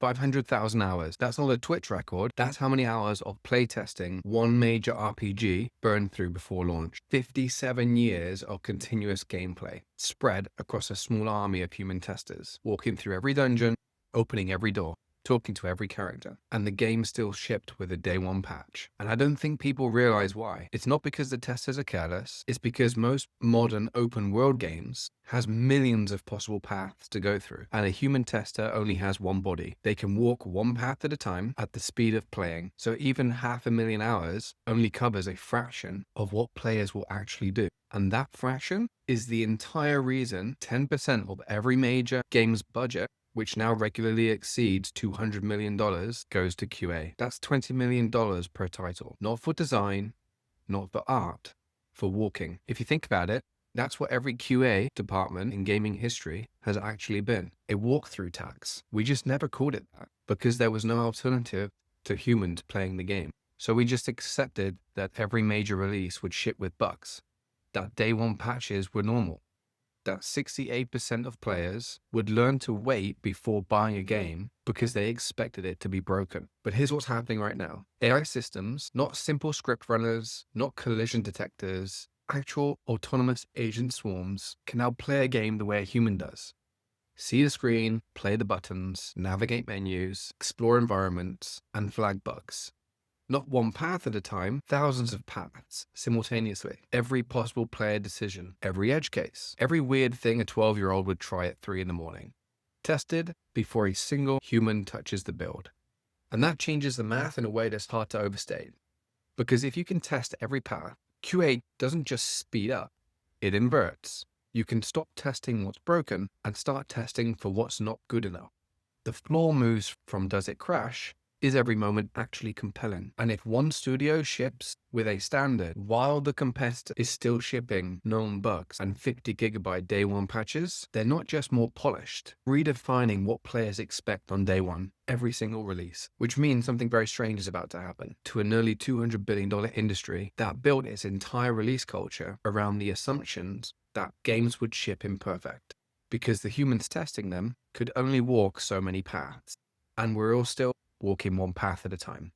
500,000 hours. That's not a Twitch record. That's how many hours of playtesting one major RPG burned through before launch. 57 years of continuous gameplay spread across a small army of human testers, walking through every dungeon, opening every door, talking to every character, and the game still shipped with a day one patch. And I don't think people realize why. It's not because the testers are careless, it's because most modern open world games has millions of possible paths to go through, and a human tester only has one body. They can walk one path at a time at the speed of playing, so even 500,000 hours only covers a fraction of what players will actually do. And that fraction is the entire reason 10% of every major game's budget, which now regularly exceeds $200 million, goes to QA. That's $20 million per title. Not for design, not for art, for walking. If you think about it, that's what every QA department in gaming history has actually been. A walkthrough tax. We just never called it that because there was no alternative to humans playing the game. So we just accepted that every major release would ship with bugs, that day one patches were normal, that 68% of players would learn to wait before buying a game because they expected it to be broken. But here's what's happening right now. AI systems, not simple script runners, not collision detectors, actual autonomous agent swarms can now play a game the way a human does. See the screen, play the buttons, navigate menus, explore environments, and flag bugs. Not one path at a time, thousands of paths simultaneously. Every possible player decision, every edge case, every weird thing a 12-year-old would try at 3 in the morning. Tested before a single human touches the build. And that changes the math in a way that's hard to overstate. Because if you can test every path, QA doesn't just speed up, it inverts. You can stop testing what's broken and start testing for what's not good enough. The floor moves from does it crash, is every moment actually compelling? And if one studio ships with a standard while the competitor is still shipping known bugs and 50 gigabyte day one patches, they're not just more polished, redefining what players expect on day one, every single release, which means something very strange is about to happen to a nearly $200 billion industry that built its entire release culture around the assumptions that games would ship imperfect because the humans testing them could only walk so many paths. And we're all still walking one path at a time.